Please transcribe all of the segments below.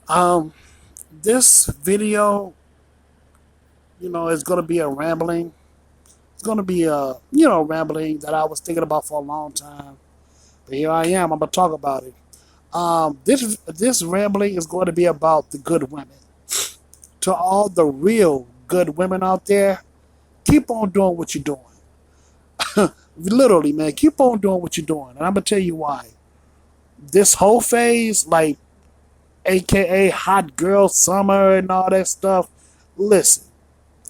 Um, this video, is going to be a rambling. It's going to be a, rambling that I was thinking about for a long time. But here I am. I'm going to talk about it. This rambling is going to be about the good women. To all the real good women out there, keep on doing what you're doing. Literally, man, keep on doing what you're doing. And I'm going to tell you why. This whole phase, like, AKA hot girl summer and all that stuff, listen.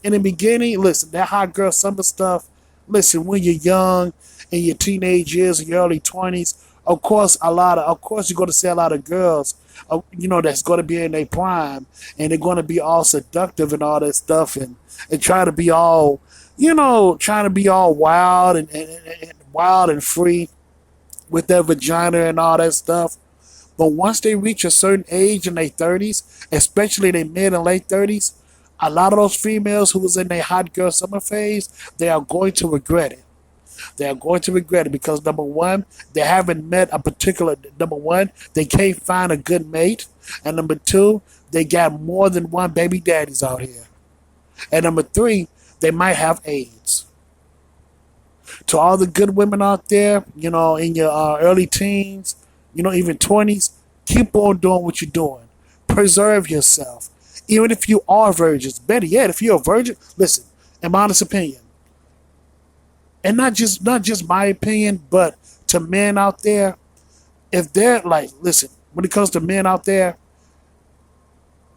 In the beginning, listen, that hot girl summer stuff, listen, when you're young, in your teenage years, in your early 20s, of course, you're going to see a lot of girls, that's going to be in their prime, and they're going to be all seductive and all that stuff, and try to be all, trying to be all wild and wild and free with their vagina and all that stuff. But once they reach a certain age in their 30s, especially their mid and late 30s, a lot of those females who was in their hot girl summer phase, they are going to regret it. They are going to regret it because number one, they haven't met a particular number one, they can't find a good mate. And number two, they got more than one baby daddies out here. And number three, they might have AIDS. To all the good women out there, in your early teens, even 20s, keep on doing what you're doing. Preserve yourself. Even if you are virgins, better yet, if you're a virgin, listen, in my honest opinion, and not just my opinion, but to men out there, if they're like, listen, when it comes to men out there,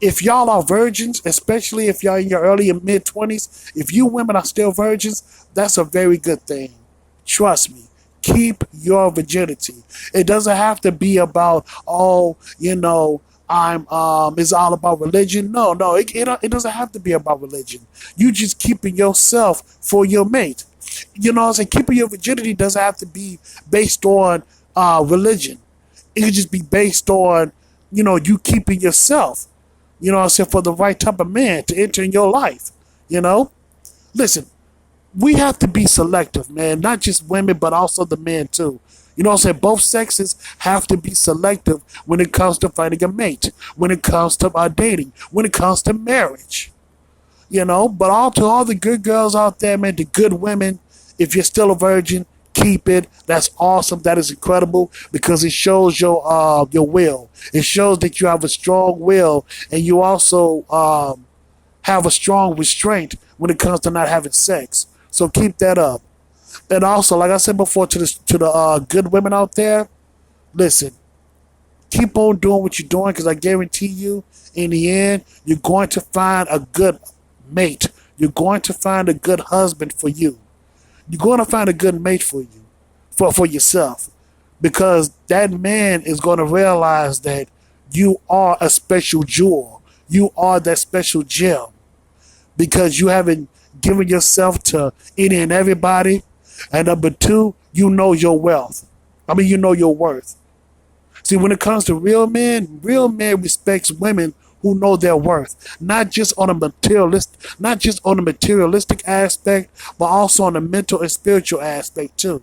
if y'all are virgins, especially if y'all in your early and mid 20s, if you women are still virgins, that's a very good thing. Trust me. Keep your virginity. It doesn't have to be about, oh, it's all about religion. No, it doesn't have to be about religion. You just keeping yourself for your mate. You know what I'm saying? Keeping your virginity doesn't have to be based on religion. It could just be based on, you keeping yourself, what I'm saying, for the right type of man to enter in your life. You know? Listen, we have to be selective, man. Not just women, but also the men too. You know what I'm saying? Both sexes have to be selective when it comes to finding a mate, when it comes to dating, when it comes to marriage. But to all the good girls out there, man, the good women, if you're still a virgin, keep it. That's awesome. That is incredible because it shows your will. It shows that you have a strong will and you also have a strong restraint when it comes to not having sex. So keep that up. And also, like I said before, to the good women out there, listen, keep on doing what you're doing because I guarantee you, in the end, you're going to find a good mate. You're going to find a good husband for you. You're going to find a good mate for you, for yourself, because that man is going to realize that you are a special jewel. You are that special gem because you haven't given yourself to any and everybody. And number two, you know your wealth. You know your worth. See, when it comes to real men respects women who know their worth, not just on a materialistic aspect, but also on a mental and spiritual aspect too.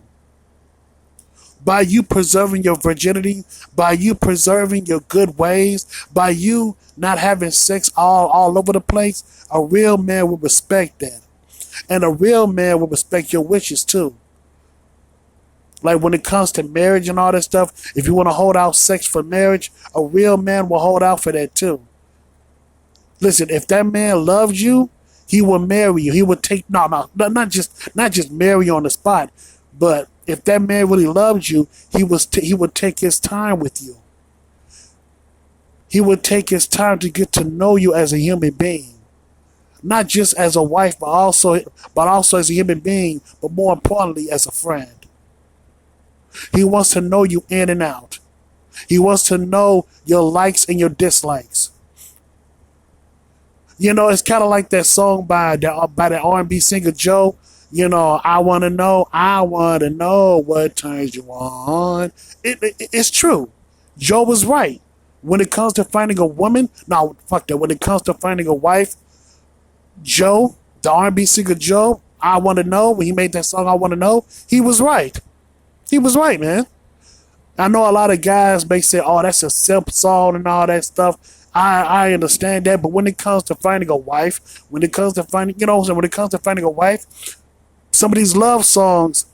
By you preserving your virginity, by you preserving your good ways, by you not having sex all over the place, a real man will respect that. And a real man will respect your wishes too. Like when it comes to marriage and all that stuff, if you want to hold out sex for marriage, a real man will hold out for that too. Listen, if that man loves you, he will marry you. He will take not just marry you on the spot, but if that man really loves you, he would take his time with you. He would take his time to get to know you as a human being. Not just as a wife, but also as a human being, but more importantly, as a friend. He wants to know you in and out. He wants to know your likes and your dislikes. It's kind of like that song by the R&B singer Joe. I want to know what turns you on. It's true. Joe was right. When it comes to finding a woman, no, fuck that. When it comes to finding a wife, Joe, the R&B singer Joe, I want to know, when he made that song, I want to know, he was right. He was right, man. I know a lot of guys may say, oh, that's a simp song and all that stuff. I understand that, but when it comes to finding a wife, when it comes to finding, when it comes to finding a wife, some of these love songs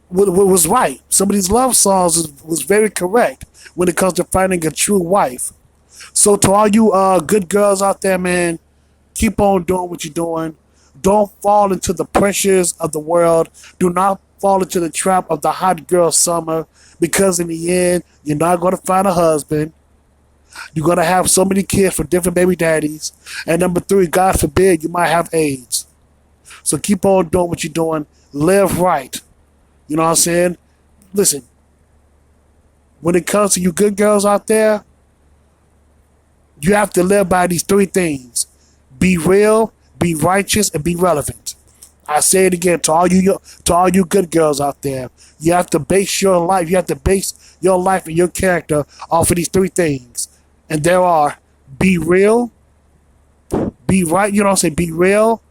was right. Some of these love songs was very correct when it comes to finding a true wife. So to all you good girls out there, man, keep on doing what you're doing. Don't fall into the pressures of the world. Do not fall into the trap of the hot girl summer, because in the end, you're not going to find a husband. You're going to have so many kids from different baby daddies. And number three, God forbid, you might have AIDS. So keep on doing what you're doing. Live right. You know what I'm saying? Listen, when it comes to you good girls out there, you have to live by these three things: be real, be righteous, and be relevant. I say it again to all you good girls out there. You have to base your life. You have to base your life and your character off of these three things. And there are: be real, be right. You know what I'm saying? Be real,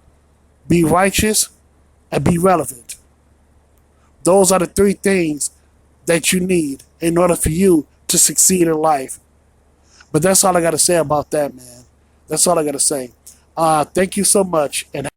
be righteous, and be relevant. Those are the three things that you need in order for you to succeed in life. But that's all I got to say about that, man. That's all I got to say. Thank you so much. And